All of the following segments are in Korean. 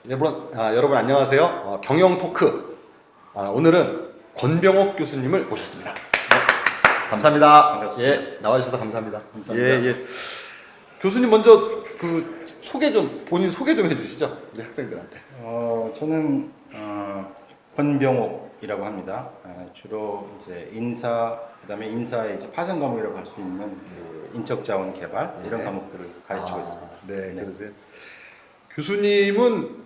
여러분 안녕하세요. 경영 토크. 오늘은 권병옥 교수님을 모셨습니다. 감사합니다. 반갑습니다. 예, 나와주셔서 감사합니다. 감사합니다. 예. 교수님 먼저 본인 소개 좀 해주시죠. 우리 학생들한테. 저는 권병옥이라고 합니다. 주로 이제 인사, 그다음에 인사의 이제 파생 과목이라고 할 수 있는 그 인적 자원 개발 이런 과목들을 가르치고 있습니다. 네, 그러세요. 교수님은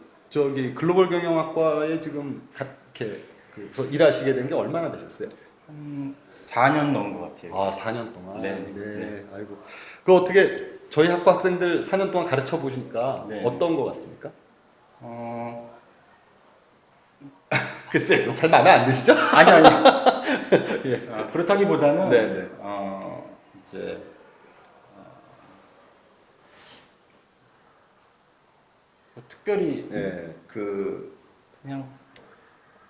글로벌 경영학과에 지금 이렇게 그래서 일하시게 된 게 얼마나 되셨어요? 4년 넘은 것 같아요. 4년 동안. 네. 아이고. 그 어떻게 저희 학과 학생들 4년 동안 가르쳐 보시니까 네. 어떤 것 같습니까? 글쎄요. 잘 마음에 안 드시죠? 아니. 예. 그렇다기보다는 네. 이제 특별히 그냥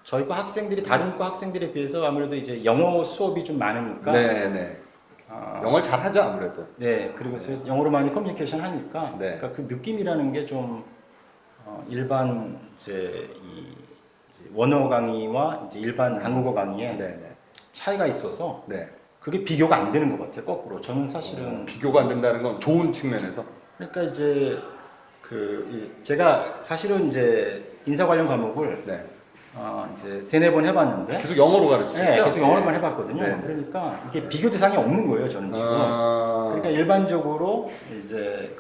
저희 과 학생들이 다른 과 학생들에 비해서 아무래도 이제 영어 수업이 좀 많으니까 네. 영어를 잘 하죠, 아무래도. 네, 그리고 영어로 많이 커뮤니케이션 하니까 네. 그러니까 그 느낌이라는 게 좀 일반 이제 원어 강의와 이제 일반 한국어 강의에 네. 차이가 있어서 네. 그게 비교가 안 되는 것 같아요. 거꾸로 저는 사실은 비교가 안 된다는 건 좋은 측면에서. 그러니까 이제 제가 사실은 이제 인사 관련 과목을 네. 이제 3-4번 해봤는데 계속 영어로 가르치죠? 네, 계속 영어로만 해봤거든요. 네. 그러니까 이게 비교 대상이 없는 거예요, 저는 지금. 그러니까 일반적으로 이제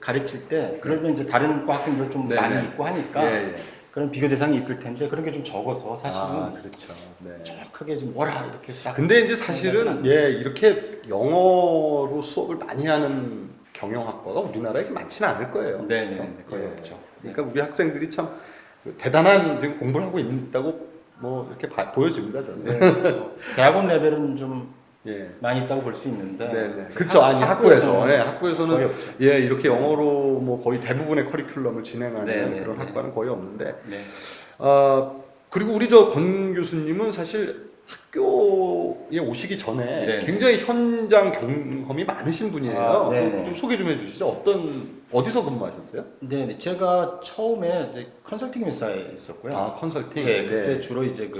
가르칠 때 그러면 이제 다른 과 학생들 좀 네네. 많이 있고 하니까 그런 비교 대상이 있을 텐데 그런 게 좀 적어서 사실은 그렇죠. 네. 정확하게 좀 뭐라 이렇게 딱. 근데 이제 사실은 이렇게 영어로 수업을 많이 하는 경영학과가 우리나라에 많지는 않을 거예요. 네, 그렇죠? 거의 없죠. 그러니까 우리 학생들이 참 대단한 지금 공부를 하고 있다고 뭐 이렇게 보여집니다, 저는. 네. 대학원 레벨은 좀 예. 많이 있다고 볼 수 있는데. 네. 그렇죠. 아니 학부에서. 거의 학부에서는 없죠. 이렇게 영어로 뭐 거의 대부분의 커리큘럼을 진행하는 네. 그런 학과는 거의 없는데. 네. 그리고 우리 권 교수님은 사실 학교에 오시기 전에 네. 굉장히 현장 경험이 많으신 분이에요. 네네. 좀 소개 좀 해주시죠. 어디서 근무하셨어요? 네, 제가 처음에 이제 컨설팅 회사에 있었고요. 컨설팅. 네, 그때 주로 이제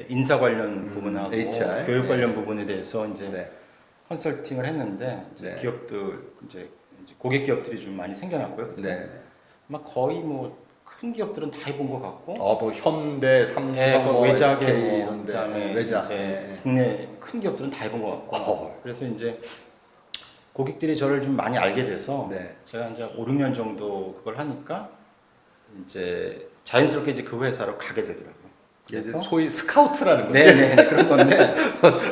인사 관련 부분하고 HR. 교육 관련 부분에 대해서 이제 네. 컨설팅을 했는데 이제 네. 기업들 이제 고객 기업들이 좀 많이 생겨났고요. 네. 막 거의 뭐 큰 기업들은 다 해본 것 같고. 뭐 현대, 삼성, 네, 뭐 외작에 SK 이런데. 그다음에 외작. 이제 국내 큰 기업들은 다 해본 것 같고. 그래서 이제 고객들이 저를 좀 많이 알게 돼서 네. 제가 이제 5-6년 정도 그걸 하니까 이제 자연스럽게 이제 그 회사로 가게 되더라고요. 그래서 소위 스카우트라는 거죠. 네, 그런 건데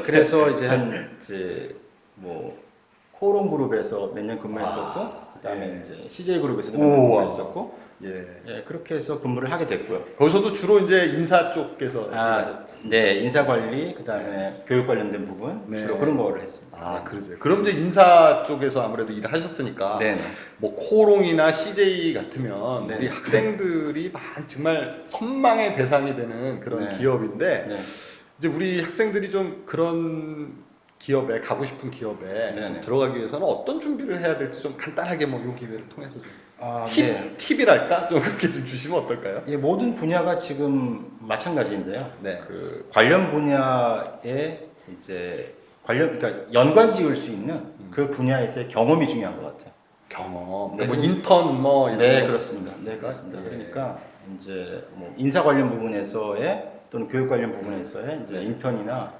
그래서 이제 뭐 코오롱 그룹에서 몇 년 근무했었고 그다음에 이제 CJ 그룹에서도 몇 년 근무했었고 그렇게 해서 근무를 하게 됐고요. 거기서도 주로 이제 인사 쪽에서 네, 인사 관리 그다음에 교육 관련된 부분 주로 그런 거를 했습니다. 그러세요. 그럼 이제 인사 쪽에서 아무래도 일을 하셨으니까 네. 뭐 코오롱이나 CJ 같으면 네. 우리 학생들이 정말 선망의 대상이 되는 그런 기업인데 이제 우리 학생들이 좀 그런 기업에 가고 싶은 기업에 좀 들어가기 위해서는 어떤 준비를 해야 될지 좀 간단하게 뭐 이 기회를 통해서 좀 팁이랄까 좀 그렇게 좀 주시면 어떨까요? 모든 분야가 지금 마찬가지인데요. 네. 그 관련 분야에 그러니까 연관 지을 수 있는 그 분야에서의 경험이 중요한 것 같아요. 경험. 네. 뭐 인턴 뭐 이런 네, 거. 그렇습니다. 네, 그렇습니다. 그러니까 이제 뭐 인사 관련 부분에서의 또는 교육 관련 부분에서의 이제 인턴이나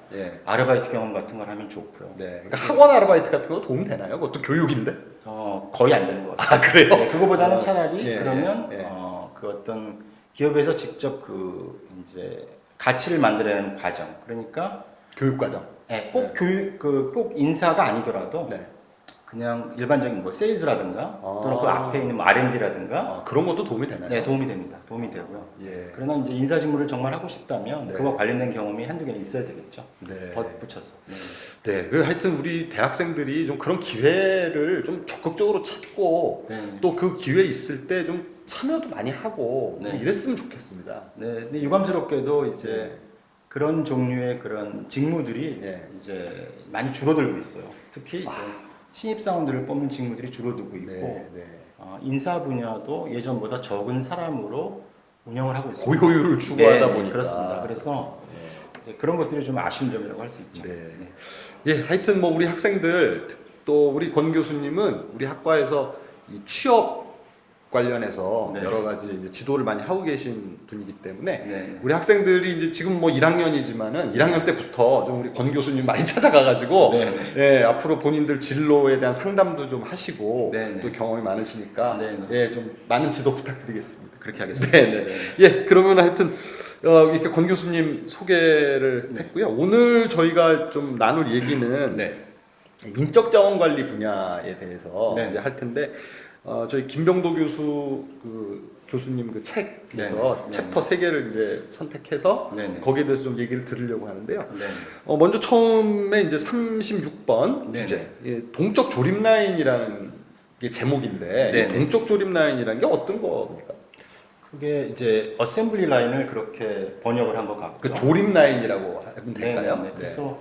아르바이트 경험 같은 걸 하면 좋고요. 네. 그러니까 학원 아르바이트 같은 거 도움 되나요? 그것도 교육인데? 거의 안 되는 것 같아요. 그래요? 네, 그거보다는 차라리 그러면 예. 그 어떤 기업에서 직접 이제 가치를 만들어내는 과정. 그러니까 교육 과정. 꼭 꼭 인사가 아니더라도 그냥 일반적인 뭐 세일즈라든가 또는 그 앞에 있는 뭐 R&D라든가 그런 것도 도움이 되나요? 네, 도움이 됩니다. 도움이 되고요. 예. 그러나 이제 인사 직무를 정말 하고 싶다면 그와 관련된 경험이 한두 개는 있어야 되겠죠. 네. 덧붙여서. 네. 하여튼 우리 대학생들이 좀 그런 기회를 좀 적극적으로 찾고 또 그 기회 있을 때 좀 참여도 많이 하고 이랬으면 좋겠습니다. 네. 근데 유감스럽게도 이제 그런 종류의 그런 직무들이 이제 많이 줄어들고 있어요. 특히 이제 신입사원들을 뽑는 직무들이 줄어들고 있고 인사 분야도 예전보다 적은 사람으로 운영을 하고 있습니다. 고효율을 추구하다 네, 보니까 그렇습니다. 그래서 이제 그런 것들이 좀 아쉬운 점이라고 할 수 있죠. 네. 예, 하여튼 뭐 우리 학생들 또 우리 권 교수님은 우리 학과에서 이 취업 관련해서 네. 여러 가지 이제 지도를 많이 하고 계신 분이기 때문에 네. 우리 학생들이 이제 지금 뭐 1학년이지만은 1학년 때부터 좀 우리 권 교수님 많이 찾아가가지고 네. 예, 앞으로 본인들 진로에 대한 상담도 좀 하시고 네. 또 경험이 많으시니까 네. 예, 좀 많은 지도 부탁드리겠습니다. 그렇게 하겠습니다. 네, 네. 예, 그러면 하여튼 이렇게 권 교수님 소개를 했고요. 오늘 저희가 좀 나눌 얘기는 인적 자원 관리 분야에 대해서 네. 이제 할 텐데 저희 김병도 교수님 그 책에서 네. 챕터 3개를 이제 선택해서 네. 거기에 대해서 좀 얘기를 들으려고 하는데요. 네. 먼저 처음에 이제 36번 네. 주제 예, 동적 조립 라인이라는 게 제목인데 네. 이 동적 조립 라인이라는 게 어떤 겁니까? 그게 이제 어셈블리 라인을 그렇게 번역을 한 것 같고요. 그 조립 라인이라고 하면 될까요? 네. 그래서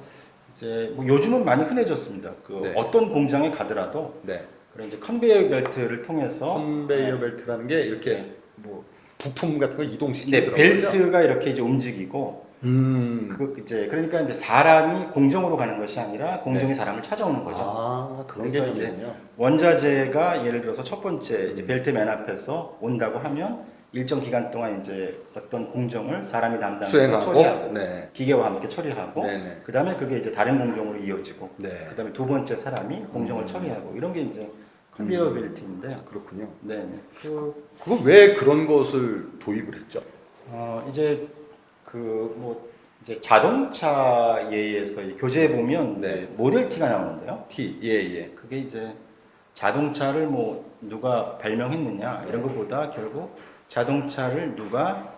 이제 뭐 요즘은 많이 흔해졌습니다. 그 네. 어떤 공장에 가더라도 네. 그런 이제 컨베이어 벨트를 통해서 컨베이어 벨트라는 게 이렇게 뭐 부품 같은 걸 이동시키는 네, 그런 거죠? 벨트가 이렇게 이제 움직이고 그러니까 이제 사람이 공정으로 가는 것이 아니라 공정이 사람을 찾아오는 거죠. 아, 그런 그게 이제 사이군요. 원자재가 예를 들어서 첫 번째 이제 벨트 맨 앞에서 온다고 하면 일정 기간 동안 이제 어떤 공정을 사람이 담당해서 수행하고, 처리하고 네. 기계와 함께 처리하고 네네. 그다음에 그게 이제 다른 공정으로 이어지고 네. 그다음에 두 번째 사람이 공정을 처리하고 이런 게 이제 컨베이어 벨트인데요. 그렇군요. 네. 그거 왜 그런 것을 도입을 했죠? 이제 그 뭐 이제 자동차에서 교재에 보면 네. 이제 모델 T가 나오는데요. T, 예. 그게 이제 자동차를 뭐 누가 발명했느냐 이런 것보다 결국 자동차를 누가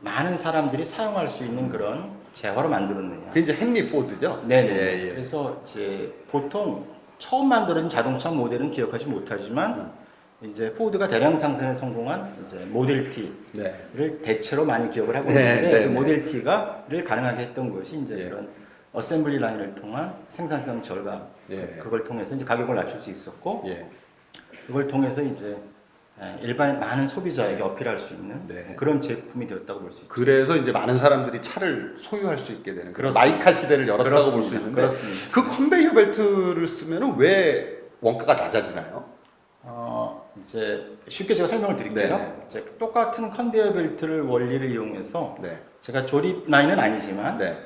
많은 사람들이 사용할 수 있는 그런 재화로 만들었느냐. 그게 이제 헨리 포드죠? 네네. 예. 그래서 이제 보통 처음 만들어진 자동차 모델은 기억하지 못하지만 이제 포드가 대량 생산에 성공한 이제 모델 T를 네. 대체로 많이 기억을 하고 네, 있는데 네, 그 네. 모델 T가를 가능하게 했던 것이 이제 예. 그런 어셈블리 라인을 통한 생산성 절감 예. 그걸 통해서 이제 가격을 낮출 수 있었고 예. 그걸 통해서 이제 일반 많은 소비자에게 어필할 수 있는 네. 그런 제품이 되었다고 볼 수 있죠. 그래서 이제 많은 사람들이 차를 소유할 수 있게 되는 그런 그렇습니다. 마이카 시대를 열었다고 볼 수 그렇습니다. 있는데 그렇습니다. 그 컨베이어 벨트를 쓰면 왜 원가가 낮아지나요? 이제 쉽게 제가 설명을 드릴게요. 네네. 이제 똑같은 컨베이어 벨트를 원리를 이용해서 네. 제가 조립 라인은 아니지만 네.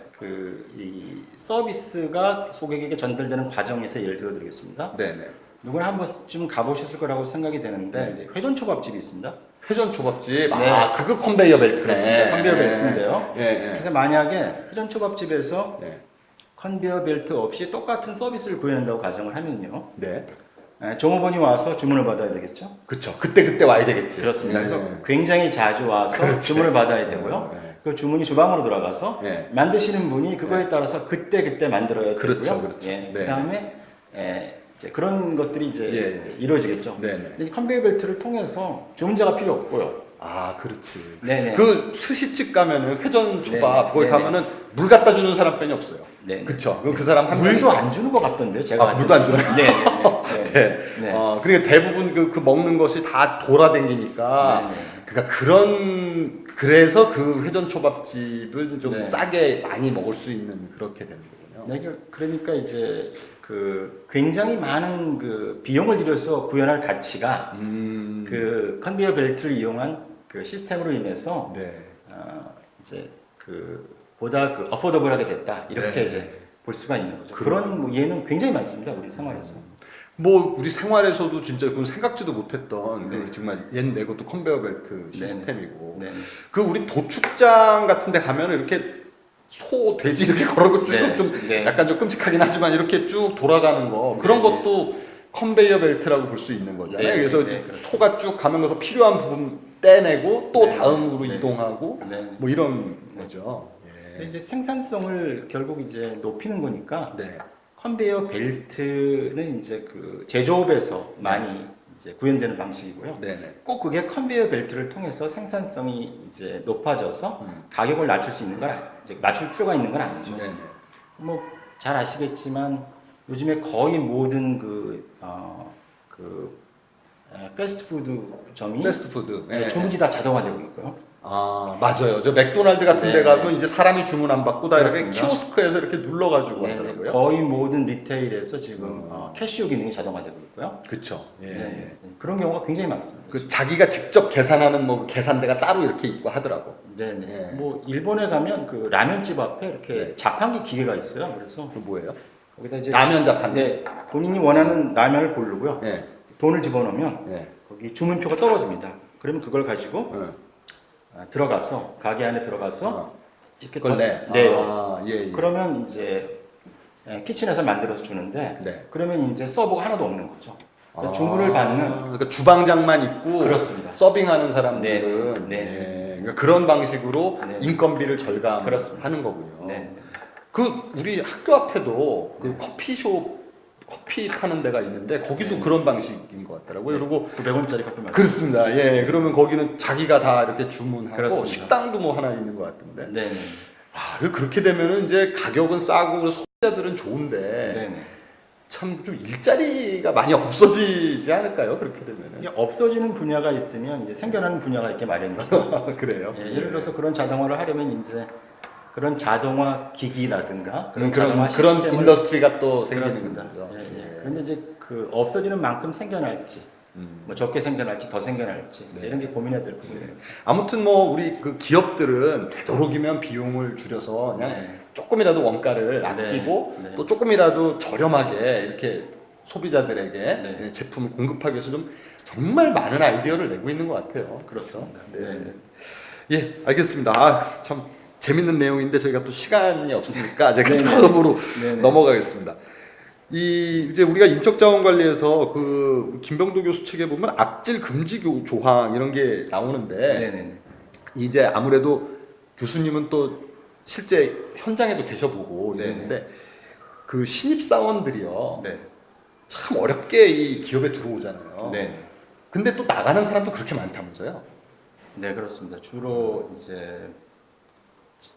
이 서비스가 고객에게 전달되는 과정에서 예를 들어 드리겠습니다. 네네. 누구나 한 번쯤 가보셨을 거라고 생각이 되는데 이제 회전 초밥집이 있습니다. 회전 초밥집. 네. 아, 그거 컨베이어 벨트네. 그렇습니다. 컨베이어 벨트인데요. 예. 그래서 만약에 회전 초밥집에서 네. 컨베이어 벨트 없이 똑같은 서비스를 구현한다고 가정을 하면요. 네. 종업원이 와서 주문을 받아야 되겠죠. 그쵸. 그때 와야 되겠지. 그렇습니다. 네. 그래서 굉장히 자주 와서 그렇죠. 주문을 받아야 되고요. 네. 그 주문이 주방으로 들어가서 네. 만드시는 분이 그거에 따라서 그때 만들어야 그렇죠, 되고요. 그렇죠. 예, 네. 그다음에 이제 그런 것들이 이제 예. 이루어지겠죠. 네네. 근데 컨베이어 벨트를 통해서 주문자가 필요 없고요. 아, 그렇지. 네네. 그 스시집 가면은 회전 초밥 네네. 거기 네네. 가면은 물 갖다 주는 사람 빼니 없어요. 네. 그쵸. 그 사람 한 물도 명이- 안 주는 것 같던데요. 제가 아, 물도 안 주나요? 네. 네. 네. 그러니까 대부분 그 먹는 것이 다 돌아다니니까 네네. 그러니까 그래서 그 회전 초밥집은 좀 네. 싸게 많이 먹을 수 있는 그렇게 되는 거군요. 네, 그러니까 이제 그 굉장히 많은 그 비용을 들여서 구현할 가치가 그 컨베이어 벨트를 이용한 그 시스템으로 인해서 네. 이제 그 보다 그 어포더블하게 됐다 이렇게 네. 이제 볼 수가 있는 거죠. 그런 뭐 예는 굉장히 많습니다 우리 생활에서. 뭐 우리 생활에서도 진짜 그건 생각지도 못했던 그 정말 옛내 것도 컨베이어 벨트 시스템이고 네. 그 우리 도축장 같은 데 가면 이렇게 소, 돼지 이렇게 걸어고 쭉 네. 좀 네. 약간 좀 끔찍하긴 하지만 이렇게 쭉 돌아가는 거 그런 네. 것도 컨베이어 벨트라고 볼 수 있는 거잖아요. 네. 그래서 네. 그렇죠. 소가 쭉 가면서 필요한 부분 떼내고 또 네. 다음으로 네. 이동하고 네. 뭐 이런 거죠. 근데 이제 생산성을 결국 이제 높이는 거니까 네. 컨베이어 벨트는 이제 그 제조업에서 많이 이제 구현되는 방식이고요. 네네. 꼭 그게 컨베이어 벨트를 통해서 생산성이 이제 높아져서 가격을 낮출 수 있는 건 이제 낮출 필요가 있는 건 아니죠. 네네. 뭐 잘 아시겠지만 요즘에 거의 모든 패스트푸드점이 패스트푸드. 예. 주문이 다 자동화되고 있고요. 아 맞아요. 저 맥도날드 같은 데 가면 이제 사람이 주문 안 받고 다 이렇게 그렇습니다. 키오스크에서 이렇게 눌러가지고 네, 하더라고요. 거의 모든 리테일에서 지금 캐시오 기능이 자동화되고 있고요. 그렇죠. 예. 네, 그런 경우가 굉장히 많습니다. 그 자기가 직접 계산하는 뭐 계산대가 따로 이렇게 있고 하더라고. 네네. 예. 뭐 일본에 가면 그 라면집 앞에 이렇게 자판기 기계가 있어요. 그래서 그 뭐예요? 거기다 이제 라면 자판기. 네, 본인이 원하는 라면을 고르고요. 예. 돈을 집어넣으면 예. 거기 주문표가 떨어집니다. 그러면 그걸 가지고 들어가서 가게 안에 들어가서 이렇게 그걸 내. 내요. 아, 예, 예. 그러면 이제 키친에서 만들어서 주는데 네. 그러면 이제 서버가 하나도 없는 거죠. 그래서 주문을 받는 그러니까 주방장만 있고 그렇습니다. 서빙하는 사람들은 네, 네. 예, 그러니까 그런 방식으로 네. 인건비를 절감하는 그렇습니다. 거군요. 네. 그 우리 학교 앞에도 그 커피숍 커피 파는 데가 있는데 거기도 네. 그런 방식인 것 같더라고요. 그리고 900원짜리 커피 마시고. 그렇습니다. 예, 그러면 거기는 자기가 다 이렇게 주문하고 그렇습니다. 식당도 뭐 하나 있는 것 같은데. 네. 아, 그렇게 되면은 이제 가격은 싸고 소비자들은 좋은데 네. 참 좀 일자리가 많이 없어지지 않을까요? 그렇게 되면은. 이게 없어지는 분야가 있으면 이제 생겨나는 분야가 있게 마련이죠. 그래요. 예, 예를 들어서 그런 자동화를 하려면 이제 그런 자동화 기기라든가 그런 자동화 그런 시스템을 인더스트리가 또 생기는 그렇습니다. 거죠. 예, 예. 그런데 이제 그 없어지는 만큼 생겨날지, 뭐 적게 생겨날지 더 생겨날지 네. 이제 이런 게 고민해야 될 부분이에요. 아무튼 뭐 우리 그 기업들은 되도록이면 비용을 줄여서 그냥 네. 조금이라도 원가를 네. 아끼고 네. 또 조금이라도 저렴하게 이렇게 소비자들에게 네. 제품을 공급하기 위해서 좀 정말 많은 아이디어를 내고 있는 것 같아요. 그렇습니다. 네. 예, 알겠습니다. 아, 참 재밌는 내용인데 저희가 또 시간이 없으니까 제가 다음으로 넘어가겠습니다. 이제 우리가 인적자원관리에서 그 김병도 교수 책에 보면 악질 금지 조항 이런 게 나오는데 네네네. 이제 아무래도 교수님은 또 실제 현장에도 계셔보고 이랬는데 그 신입 사원들이요 네. 참 어렵게 이 기업에 들어오잖아요. 네. 근데 또 나가는 사람도 그렇게 많다면서요? 네, 그렇습니다. 주로 이제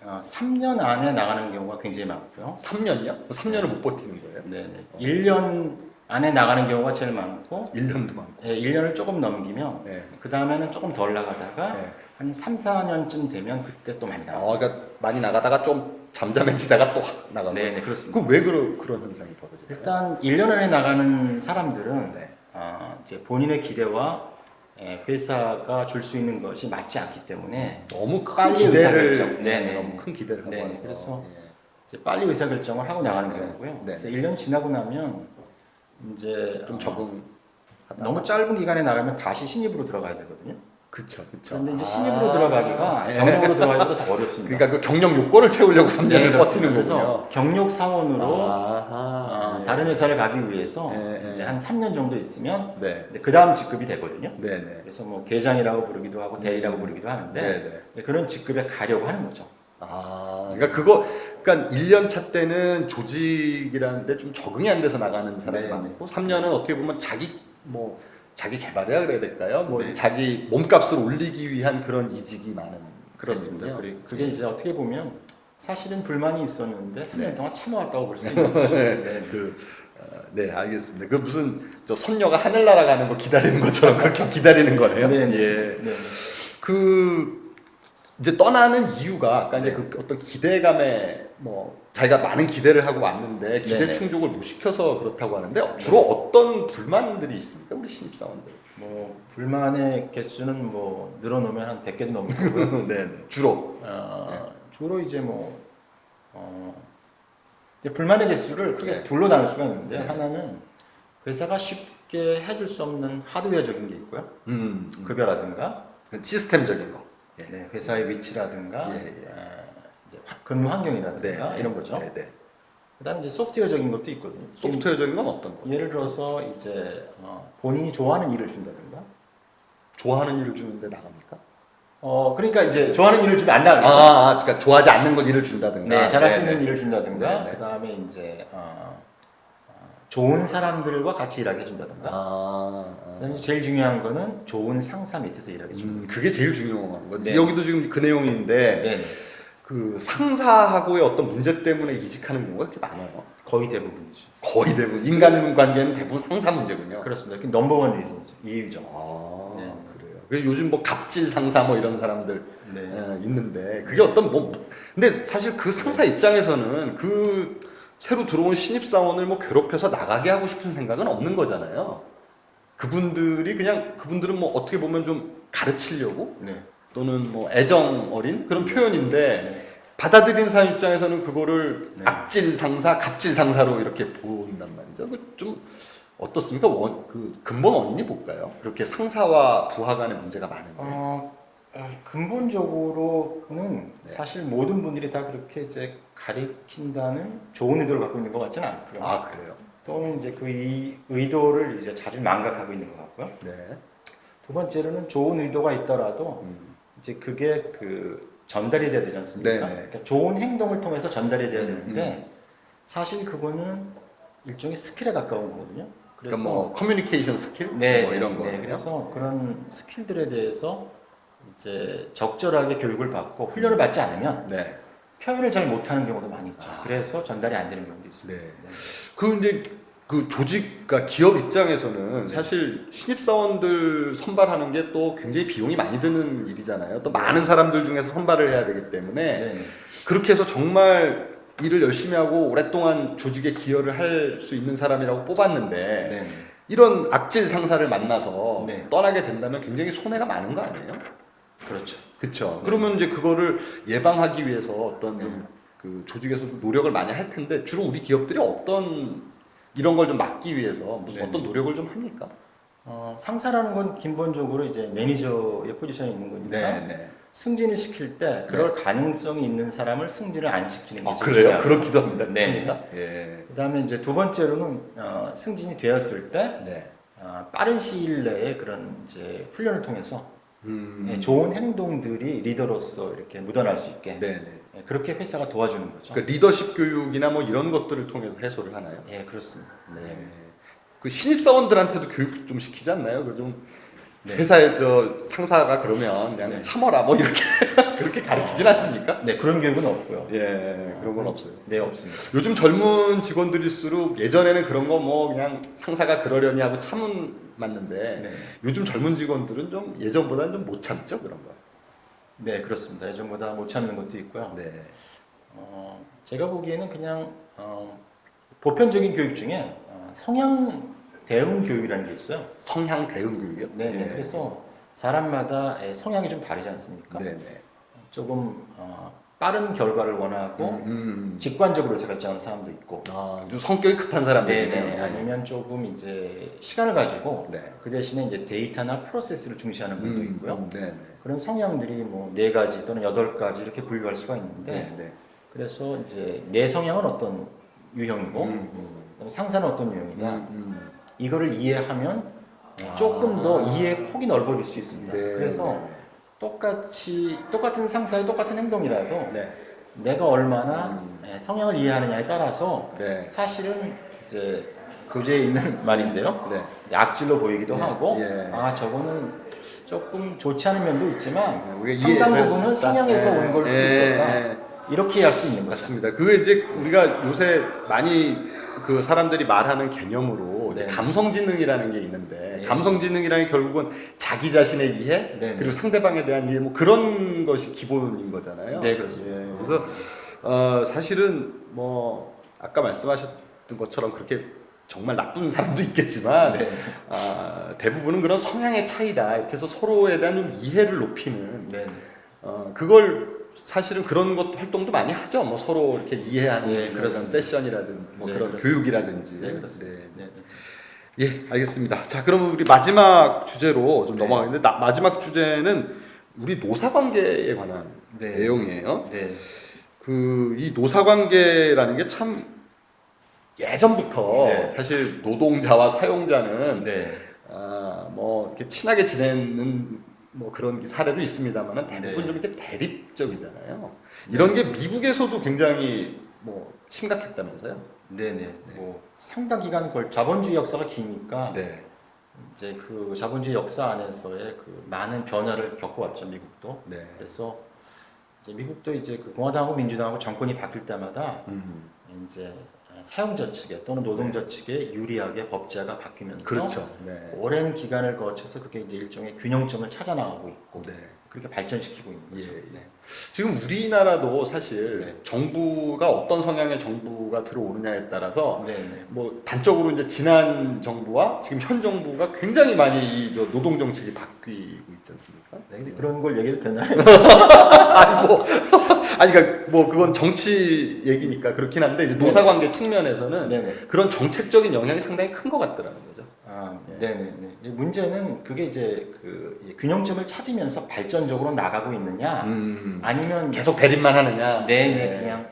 3년 안에 나가는 경우가 굉장히 많고요. 3년이요? 3년을 못 버티는 거예요? 네, 1년 안에 나가는 경우가 제일 많고 1년도 많고. 예, 1년을 조금 넘기면 네. 그 다음에는 조금 덜 나가다가 네. 한 3, 4년쯤 되면 그때 또 많이 나와요. 그러니까 많이 나가다가 좀 잠잠해지다가 또 확 나가고. 네, 그렇습니다. 그왜 그런 현상이 벌어져요? 일단 1년 안에 나가는 사람들은 네. 이제 본인의 기대와 회사가 줄 수 있는 것이 맞지 않기 때문에 너무 큰 빨리 기대를 의사결정. 네네. 너무 큰 기대를 하고 네네. 와서. 그래서 예. 이제 빨리 의사결정을 하고 나가는 경우고요. 네. 그래서 1년 지나고 나면 이제 좀 적응. 너무 짧은 기간에 나가면 다시 신입으로 들어가야 되거든요. 그쵸. 그런데 이제 신입으로 들어가기가 예. 경력으로 들어가기보다 더 어렵습니다. 그러니까 그 경력 요건을 채우려고 3년을 네, 그렇습니다. 버티는 그래서 거군요. 경력 사원으로 아하, 예. 다른 회사를 가기 위해서 예, 예. 이제 한 3년 정도 있으면 네. 그 다음 직급이 되거든요. 네네. 그래서 뭐 계장이라고 부르기도 하고 대리라고 부르기도 하는데 네네. 그런 직급에 가려고 하는 거죠. 아, 그러니까 그러니까 1년 차 때는 조직이라는데 좀 적응이 안 돼서 나가는 사람이 네, 많고 3년은 어떻게 보면 자기 개발이라 그래야 될까요? 뭐 네. 자기 몸값을 올리기 위한 그런 이직이 많은 그렇습니다. 셈이군요. 그리고 그게 이제 어떻게 보면 사실은 불만이 있었는데 3년 네. 동안 참아왔다고 볼 수 있는 거죠. 네, 알겠습니다. 그 무슨 저 선녀가 하늘 날아가는 거 기다리는 것처럼 그렇게 기다리는 거네요. 네, 예. 네. 그 이제 떠나는 이유가 아까 이제 그 어떤 기대감에 뭐 자기가 많은 기대를 하고 왔는데 기대 네네. 충족을 못 시켜서 그렇다고 하는데 주로 어떤 불만들이 있습니까? 우리 신입사원들. 뭐 불만의 개수는 뭐 늘어놓으면 한 100개 넘는 거고요. 네, 주로. 주로 이제 이제 불만의 개수를 크게 네. 둘로 나눌 수가 있는데 네. 하나는 회사가 쉽게 해줄 수 없는 하드웨어적인 게 있고요. 급여라든가 그 시스템적인 거. 예. 네, 회사의 위치라든가 예, 예. 이제 근무 환경이라든가 네, 이런 거죠. 네, 네. 그다음에 이제 소프트웨어적인 것도 있거든요. 소프트웨어적인 건 어떤 거? 예를 들어서 이제 본인이 좋아하는 일을 준다든가. 좋아하는 일을 주는데 나갑니까? 그러니까 이제 좋아하는 일을 주면 안 나가겠죠. 그러니까 좋아하지 않는 걸 일을 준다든가. 네, 잘할 수 네, 있는 네. 일을 준다든가. 네, 네. 그다음에 이제 좋은 사람들과 같이 일하게 해준다든가. 그다음에 제일 중요한 거는 좋은 상사 밑에서 일하게 해준다. 그게 제일 중요한 거. 네. 여기도 지금 그 내용인데 네. 그 상사하고의 어떤 문제 때문에 이직하는 경우가 그렇게 많아요. 거의 대부분이죠. 거의 대부분 인간관계는 대부분 상사 문제군요. 그렇습니다. 그 넘버원 이유죠. 아, 네. 그래요. 요즘 뭐 갑질 상사 뭐 이런 사람들 네. 있는데 그게 어떤 근데 사실 그 상사 입장에서는 그 새로 들어온 신입 사원을 뭐 괴롭혀서 나가게 하고 싶은 생각은 없는 거잖아요. 그분들은 뭐 어떻게 보면 좀 가르치려고 네. 또는 뭐 애정 어린 그런 표현인데 네. 받아들인 사람 입장에서는 그거를 네. 악질 상사, 갑질 상사로 이렇게 본단 말이죠. 좀 어떻습니까? 그 근본 원인이 뭘까요? 그렇게 상사와 부하 간의 문제가 많은데. 근본적으로는 사실 모든 분들이 다 그렇게 이제 가리킨다는 좋은 의도를 갖고 있는 것 같지는 않고요. 아, 그래요? 또는 이제 그 의도를 이제 자주 망각하고 있는 것 같고요. 네. 두 번째로는 좋은 의도가 있더라도 이제 그게 그 전달이 돼야 되지 않습니까? 네네. 그러니까 좋은 행동을 통해서 전달이 돼야 되는데 사실 그거는 일종의 스킬에 가까운 거거든요. 그러니까 뭐 커뮤니케이션 스킬 네, 뭐 이런 거. 네, 그래서 그런 스킬들에 대해서 이제 적절하게 교육을 받고 훈련을 받지 않으면 네. 표현을 잘 못하는 경우도 많이 있죠. 그래서 전달이 안 되는 경우도 있습니다. 네. 네. 그 이제 그 그러니까 기업 입장에서는 네. 사실 신입 사원들 선발하는 게 또 굉장히 비용이 많이 드는 일이잖아요. 또 많은 사람들 중에서 선발을 해야 되기 때문에 네. 그렇게 해서 정말 일을 열심히 하고 오랫동안 조직에 기여를 할 수 있는 사람이라고 뽑았는데 네. 이런 악질 상사를 만나서 네. 떠나게 된다면 굉장히 손해가 많은 거 아니에요? 그렇죠. 그렇죠. 그러면 이제 그거를 예방하기 위해서 어떤 네. 좀 그 조직에서도 노력을 많이 할 텐데 주로 우리 기업들이 어떤 이런 걸 좀 막기 위해서 무슨 네. 어떤 노력을 좀 합니까? 상사라는 건 기본적으로 이제 매니저의 포지션에 있는 거니까 네. 승진을 시킬 때 그럴 가능성이 있는 사람을 승진을 안 시키는 게 아, 제일 그래요? 중요하고. 그렇기도 합니다. 네. 합니까? 예. 그다음에 이제 두 번째로는 승진이 되었을 때 네. 빠른 시일 내에 그런 이제 훈련을 통해서 좋은 행동들이 리더로서 이렇게 묻어날 수 있게 네네. 그렇게 회사가 도와주는 거죠. 그러니까 리더십 교육이나 뭐 이런 것들을 통해서 해소를 하나요? 예, 그렇습니다. 네. 그 신입 사원들한테도 교육 좀 시키지 않나요? 그 좀 네. 회사에 저 상사가 그러면 그냥 네. 참어라 뭐 이렇게 그렇게 가르치진 않습니까? 네, 그런 교육은 없고요. 예, 그런 건 없어요. 네, 없습니다. 요즘 젊은 직원들일수록 예전에는 그런 거 뭐 그냥 상사가 그러려니 하고 참았는데 네. 요즘 젊은 직원들은 좀 예전보다는 좀 못 참죠 그런 거. 네, 그렇습니다. 예전보다 못 참는 것도 있고요. 네. 제가 보기에는 그냥 보편적인 교육 중에 성향 대응 교육이라는 게 있어요. 성향 대응 교육이요? 네, 네. 그래서 사람마다 성향이 좀 다르지 않습니까? 네, 네. 조금 빠른 결과를 원하고 직관적으로 생각하는 사람도 있고, 좀 성격이 급한 사람들이네요. 네네. 아니면 조금 이제 시간을 가지고 네. 그 대신에 이제 데이터나 프로세스를 중시하는 분도 있고요. 네, 네. 그런 성향들이 뭐 4가지 또는 8가지 이렇게 분류할 수가 있는데, 네, 네. 그래서 이제 내 성향은 어떤 유형이고, 그다음에 상사는 어떤 유형이냐, 이거를 이해하면 조금 더 이해 폭이 넓어질 수 있습니다. 네, 그래서 똑같은 상사의 똑같은 행동이라도 네. 내가 얼마나 성향을 이해하느냐에 따라서 네. 사실은 이제 교재에 있는 말인데요. 네. 이제 악질로 보이기도 예, 하고, 예. 저거는 조금 좋지 않은 면도 있지만 우리가 상당 이해할 수 부분은 있다. 성향에서 온 걸 수도 있겠다. 예. 이렇게 이해할 수 있는 거죠. 맞습니다. 그게 이제 우리가 요새 많이 그 사람들이 말하는 개념으로 이제 네. 감성지능이라는 게 있는데 네. 감성지능이라는 게 결국은 자기 자신의 이해 네. 그리고 상대방에 대한 이해 뭐 그런 것이 기본인 거잖아요. 네, 그렇습니다. 예. 그래서 사실은 뭐 아까 말씀하셨던 것처럼 그렇게 정말 나쁜 사람도 있겠지만 네. 대부분은 그런 성향의 차이다. 이렇게 해서 서로에 대한 좀 이해를 높이는 네. 그걸 사실은 그런 것 활동도 많이 하죠. 뭐 서로 이렇게 이해하는 네, 그런 그렇습니다. 세션이라든지 뭐 네, 그런 그렇습니다. 교육이라든지. 네, 그렇습니다. 네. 네. 예, 알겠습니다. 자, 그러면 우리 마지막 주제로 좀 네. 넘어가겠는데 마지막 주제는 우리 노사관계에 관한 네. 내용이에요. 네. 그 이 노사관계라는 게 참 예전부터 네. 사실 노동자와 사용자는 네. 뭐 이렇게 친하게 지내는 뭐 그런 사례도 있습니다만은 대부분 네. 좀 이렇게 대립적이잖아요. 이런 게 미국에서도 굉장히 뭐 심각했다면서요? 네네. 뭐 상당 기간 자본주의 역사가 기니까 네. 이제 그 자본주의 역사 안에서의 그 많은 변화를 겪어왔죠 미국도. 네. 그래서 이제 미국도 이제 그 공화당하고 민주당하고 정권이 바뀔 때마다 이제 사용자 측에 또는 노동자 측에 유리하게 법제가 바뀌면서 그렇죠. 네. 오랜 기간을 거쳐서 그게 이제 일종의 균형점을 찾아 나가고 있고 네. 그렇게 발전시키고 있는 거죠. 예, 예. 네. 지금 우리나라도 사실 네. 정부가 어떤 성향의 정부가 들어오느냐에 따라서 네, 네. 뭐 단적으로 이제 지난 정부와 지금 현 정부가 굉장히 많이 이 노동 정책이 바뀌고 있지 않습니까? 네, 근데 그런 걸 얘기해도 되나요? 아니 뭐 아니 그러니까 뭐 그건 정치 얘기니까 그렇긴 한데 이제 노사관계 측면에서는 네네. 그런 정책적인 영향이 상당히 큰 것 같더라는 거죠. 아, 네네네. 문제는 그게 이제 그 균형점을 찾으면서 발전적으로 나가고 있느냐, 아니면 계속 대립만 하느냐. 네네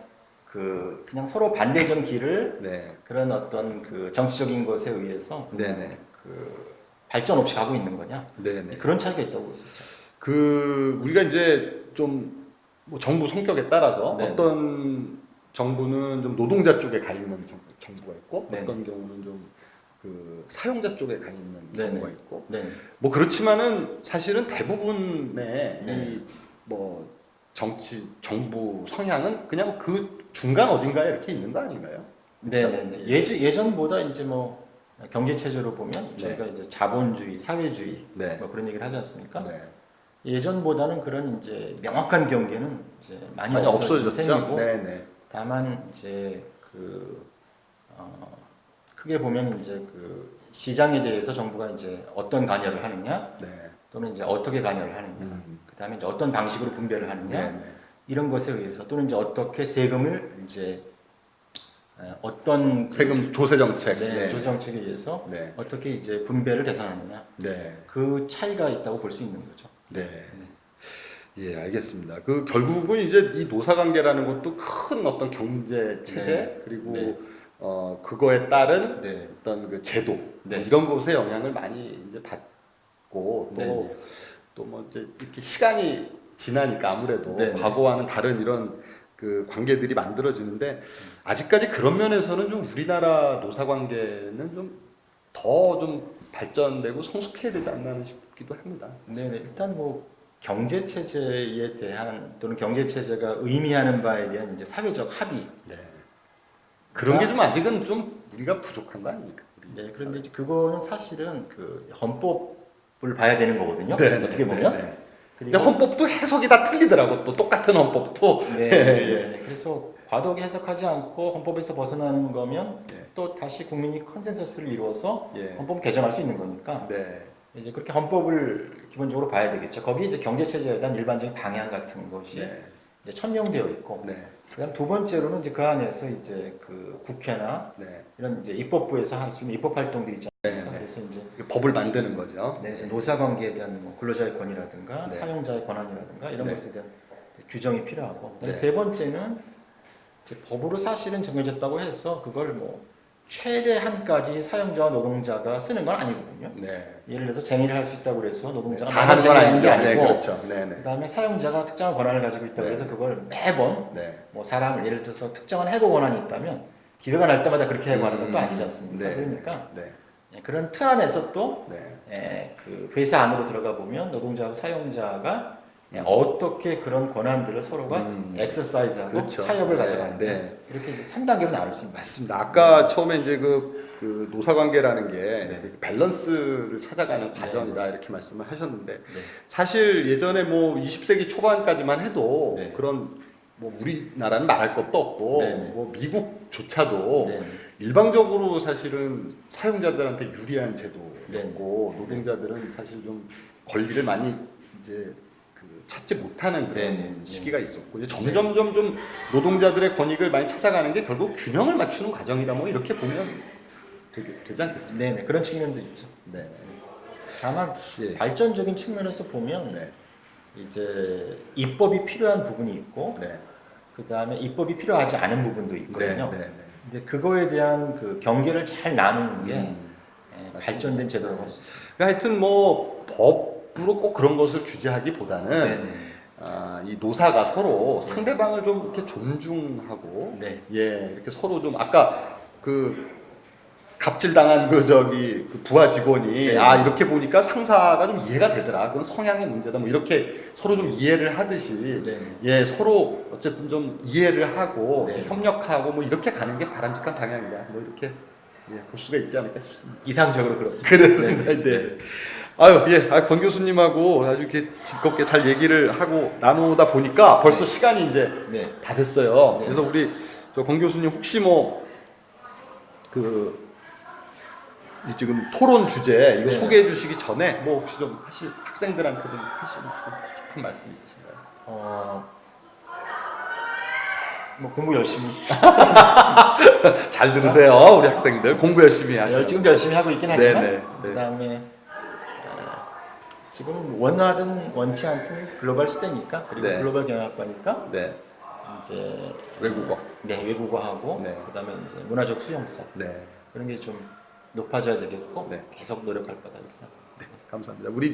그냥 서로 반대적 길을 네. 그런 어떤 그 정치적인 것에 의해서 네네. 그 발전 없이 가고 있는 거냐, 네네. 그런 차이가 있다고 볼 수 있죠. 그 우리가 이제 좀 뭐 정부 성격에 따라서 네네. 어떤 정부는 좀 노동자 쪽에 가 있는 정부가 있고 네네. 어떤 경우는 좀 그 사용자 쪽에 가 있는 네네. 경우가 있고 네. 뭐 그렇지만은 사실은 대부분의 네. 이 뭐 정부 성향은 그냥 그 중간 어딘가에 이렇게 있는 거 아닌가요? 그렇죠? 네네. 예전보다 이제 뭐 경제 체제로 보면 네. 저희가 이제 자본주의, 사회주의 네. 뭐 그런 얘기를 하지 않습니까? 네. 예전보다는 그런 이제 명확한 경계는 이제 많이 많이 없어졌죠. 생기고 네네. 다만 이제 그 크게 보면 이제 그 시장에 대해서 정부가 이제 어떤 관여를 하느냐 네. 또는 이제 어떻게 관여를 하느냐 그다음에 이제 어떤 방식으로 분배를 하느냐 네네. 이런 것에 의해서 또는 이제 어떻게 세금을 이제 어떤 세금 조세 정책. 네, 조세 정책에 의해서 네. 어떻게 이제 분배를 개선하느냐 네. 그 차이가 있다고 볼 수 있는 거죠. 네. 예, 알겠습니다. 그 결국은 이제 이 노사 관계라는 것도 큰 어떤 경제 체제 네. 그리고 네. 그거에 따른 네. 어떤 그 제도 네. 이런 것에 영향을 많이 이제 받고 네. 또 뭐 이제 이렇게 시간이 지나니까 아무래도 네. 과거와는 다른 이런 그 관계들이 만들어지는데 아직까지 그런 면에서는 좀 우리나라 노사 관계는 좀 더 좀 발전되고 성숙해야 되지 않나 싶기도 합니다. 네, 일단 뭐 경제 체제에 대한 또는 경제 체제가 의미하는 바에 대한 이제 사회적 합의. 네. 그런 게 좀 아직은 좀 우리가 부족한 거 아닙니까? 네, 그런데 이제 그거는 사실은 그 헌법을 봐야 되는 거거든요. 네, 어떻게 보면. 네. 근데 헌법도 해석이 다 틀리더라고. 또 똑같은 헌법도. 네, 예. 그래서 과도하게 해석하지 않고 헌법에서 벗어나는 거면 네. 또 다시 국민이 컨센서스를 이루어서 예. 헌법 개정할 수 있는 거니까 네. 이제 그렇게 헌법을 기본적으로 봐야 되겠죠. 거기 이제 경제 체제에 대한 일반적인 방향 같은 것이 네. 이제 천명되어 있고, 네. 그다음 두 번째로는 이제 그 안에서 이제 그 국회나 네. 이런 이제 입법부에서 할 수 있는 입법 활동들이 있잖아요. 네. 그래서 이제 법을 만드는 거죠. 그래서 노사 관계에 대한 뭐 근로자의 권이라든가 네. 사용자의 권한이라든가 이런 네. 것에 대한 규정이 필요하고, 네. 세 번째는 이제 법으로 사실은 정해졌다고 해서 그걸 뭐 최대한까지 사용자와 노동자가 쓰는 건 아니거든요. 네. 예를 들어서 쟁의를 할 수 있다고 해서 노동자가 다 하는 건 아니죠. 게 아니고, 네, 그렇죠. 네, 네. 그다음에 사용자가 특정한 권한을 가지고 있다고 네. 해서 그걸 매번 네. 뭐 사람을 예를 들어서 특정한 해고 권한이 있다면 기회가 날 때마다 그렇게 해고하는 것도 아니지 않습니까? 네. 그러니까 네. 그런 틀 안에서 또 네. 그 회사 안으로 들어가 보면 노동자와 사용자가 어떻게 그런 권한들을 서로가 엑서사이즈하고 그렇죠. 타협을 네. 가져가는 네. 이렇게 이제 3단계로 나눌 수 있습니다. 맞습니다. 아까 처음에 이제 그 노사 관계라는 게 네. 이제 밸런스를 찾아가는 과정이다 이렇게 말씀을 하셨는데 네. 사실 예전에 뭐 20세기 초반까지만 해도 네. 그런 뭐 우리나라는 말할 것도 없고 네, 네. 뭐 미국조차도 네. 일방적으로 사실은 사용자들한테 유리한 제도였고 네. 노동자들은 사실 좀 권리를 많이 이제 그 찾지 못하는 그런 네, 네. 시기가 있었고 이제 점점점 좀 노동자들의 권익을 많이 찾아가는 게 결국 균형을 맞추는 과정이다 뭐 이렇게 보면 되지 않겠습니까? 네, 그런 측면도 있죠. 네. 다만 예. 발전적인 측면에서 보면 네. 이제 입법이 필요한 부분이 있고 네. 그 다음에 입법이 필요하지 않은 부분도 있거든요. 네. 네. 근데 그거에 대한 그 경계를 잘 나누는 게 맞습니다. 발전된 제도라고 할 수 있어요. 그러니까 하여튼 뭐 법으로 꼭 그런 것을 규제하기보다는 네네. 이 노사가 서로 상대방을 좀 이렇게 존중하고 네. 예 이렇게 서로 좀 아까 그 갑질당한 그 부하 직원이 네. 아 이렇게 보니까 상사가 좀 이해가 되더라. 그건 성향의 문제다. 뭐 이렇게 서로 좀 이해를 하듯이 네. 예 서로 어쨌든 좀 이해를 하고 네. 협력하고 뭐 이렇게 가는 게 바람직한 방향이다. 뭐 이렇게 예, 볼 수가 있지 않을까 싶습니다. 이상적으로 그렇습니다. 그렇습니다. 네. 아유 예, 권 교수님하고 아주 이렇게 즐겁게 잘 얘기를 하고 나누다 보니까 벌써 시간이 이제 네. 다 됐어요. 네. 그래서 우리 권 교수님 혹시 뭐 이 지금 토론 주제 이거 네. 소개해 주시기 전에 뭐 혹시 좀 학생들한테 좀 하시고 싶은 말씀 있으신가요? 뭐 공부 열심히. 잘 들으세요, 우리 학생들 공부 열심히 하시고. 지금도 열심히 하고 있긴 하지만 네네. 그다음에 지금 원하든 원치 않든 글로벌 시대니까 그리고 네. 글로벌 경영학과니까 네, 이제 외국어. 네 외국어하고 네. 그다음에 이제 문화적 수용성 네, 그런 게 좀 높아져야 되겠고 네. 계속 노력할 거다 이렇게 생각합니다. 네, 감사합니다. 우리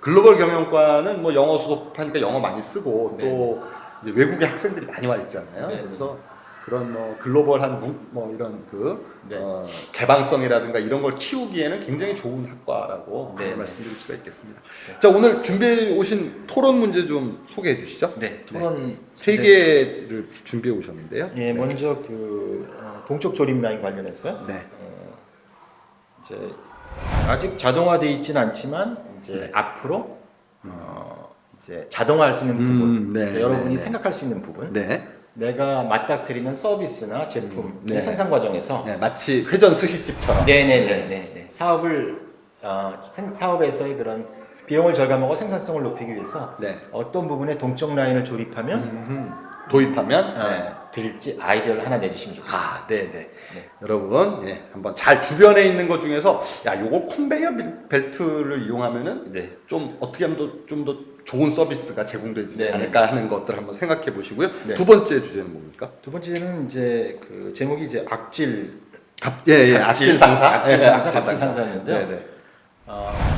글로벌 경영과는 뭐 영어 수업하니까 영어 많이 쓰고 또 이제 외국의 학생들이 많이 와 있잖아요. 네. 그래서 그런 글로벌한 이런 네. 개방성이라든가 이런 걸 키우기에는 굉장히 좋은 학과라고 네. 말씀드릴 수가 있겠습니다. 네. 자, 오늘 준비해 오신 토론 문제 좀 소개해 주시죠. 네, 토론 세 개를 준비해 오셨는데요. 예, 먼저 동쪽 조립라인 관련해서 네. 이제 아직 자동화되어 있지는 않지만 이제 네. 앞으로 이제 자동화할 수 있는 부분, 네, 그러니까 여러분이 네, 네. 생각할 수 있는 부분, 네. 내가 맞닥뜨리는 서비스나 제품의 네. 생산 과정에서 네, 마치 회전 스시집처럼. 네네네 사업을 사업에서의 그런 비용을 절감하고 생산성을 높이기 위해서 네. 어떤 부분에 동쪽 라인을 조립하면 도입하면 될지 아이디어를 하나 내주시면 좋겠습니다. 아, 네네. 여러분, 예, 한번 잘 주변에 있는 것 중에서 야, 요거 컨베이어 벨트를 이용하면은 네. 좀 어떻게 하면 좀 더 좋은 서비스가 제공되지 네. 않을까 하는 것들 한번 생각해 보시고요. 네. 두 번째 주제는 뭡니까? 두 번째는 이제 그 제목이 이제 악질 악질 상사, 악질 예, 상사, 악질 악질 상사인데요. 네네.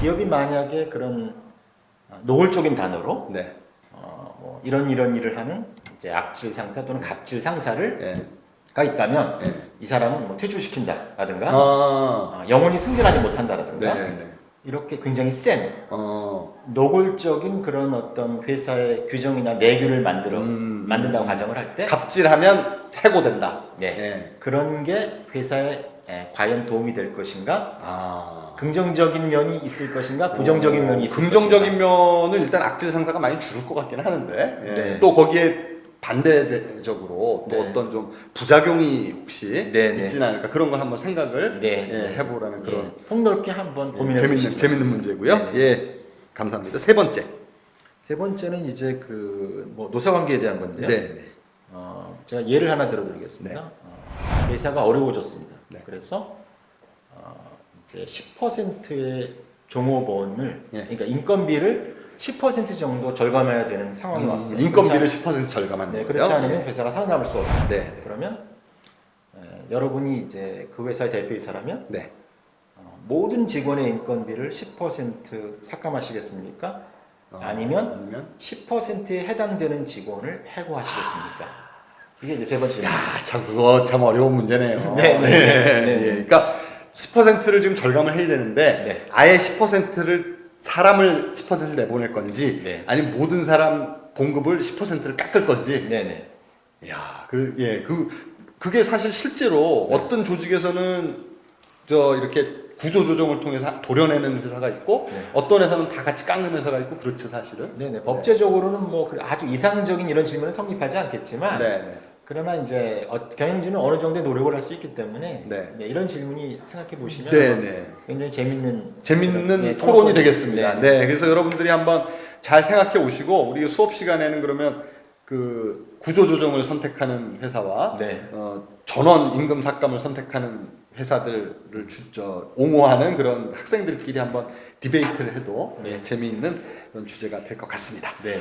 기업이 만약에 그런 노골적인 단어로 네. 뭐 이런 일을 하는 이제 악질 상사 또는 갑질 상사를 예. 가 있다면 예. 이 사람은 뭐 퇴출시킨다라든가 아, 영원히 승진하지 못한다라든가 네네. 이렇게 굉장히 센 어, 노골적인 그런 어떤 회사의 규정이나 내규를 만든다고 가정을 할 때 갑질하면 해고된다. 네. 예. 그런 게 회사에 과연 도움이 될 것인가? 아. 긍정적인 면이 있을 것인가? 부정적인 면이 있을 긍정적인 것인가? 면은 일단 악질 상사가 많이 줄을 것 같긴 하는데 예. 네. 또 거기에 반대적으로 또 네. 어떤 좀 부작용이 혹시 네, 네. 있지는 않을까 그런 걸 한번 생각을 네. 예, 해보라는 그런 폭넓게 한번 고민해 재밌는 문제고요. 네, 네. 예, 감사합니다. 세 번째. 세 번째는 이제 뭐 노사관계에 대한 건데요. 네. 제가 예를 하나 들어드리겠습니다. 네. 회사가 어려워졌습니다. 네. 그래서 이제 10%의 종업원을 예. 그러니까 인건비를 10% 정도 절감해야 되는 상황이 왔어요. 인건비를 그렇지 10% 절감하는 네, 거예요. 그렇지 않으면 회사가 살아남을 수 없습니다. 네. 그러면 여러분이 이제 그 회사의 대표이사라면 네. 모든 직원의 인건비를 10% 삭감하시겠습니까? 아니면 10%에 해당되는 직원을 해고하시겠습니까? 이게 이제 세 번째. 야, 참 그거 참 어려운 문제네요. 네, 네, 네, 네. 예. 그러니까 10%를 지금 절감을 해야 되는데 네. 아예 10%를 사람을 10% 내보낼 건지 네. 아니면 모든 사람 봉급을 10%를 깎을 건지. 네네. 야, 그게 사실 실제로 어떤 조직에서는 이렇게 구조 조정을 통해서 도려내는 회사가 있고 네. 어떤 회사는 다 같이 깎는 회사가 있고 그렇죠 사실은. 네네. 법제적으로는 뭐 아주 이상적인 이런 질문은 성립하지 않겠지만 네. 그러나 이제 경영진은 어느 정도의 노력을 할 수 있기 때문에 네. 이런 질문이 생각해 보시면 네. 굉장히 재밌는 재밌는 토론이 토론이 되겠습니다. 네. 네, 그래서 여러분들이 한번 잘 생각해 오시고 우리 수업 시간에는 그러면 그 구조 조정을 선택하는 회사와 네. 전원 임금 삭감을 선택하는 회사들을 옹호하는 그런 학생들끼리 한번 디베이트를 해도 네. 재미있는 그런 주제가 될 것 같습니다. 네.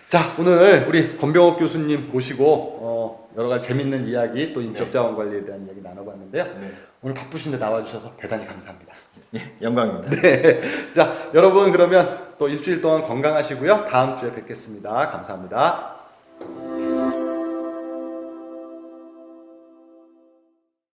자, 오늘 우리 권병옥 교수님 모시고 여러 가지 재밌는 이야기 또 인적 네. 자원 관리에 대한 이야기 나눠봤는데요. 네. 오늘 바쁘신데 나와주셔서 대단히 감사합니다. 예, 영광입니다. 네. 자, 여러분 그러면 또 일주일 동안 건강하시고요. 다음 주에 뵙겠습니다. 감사합니다.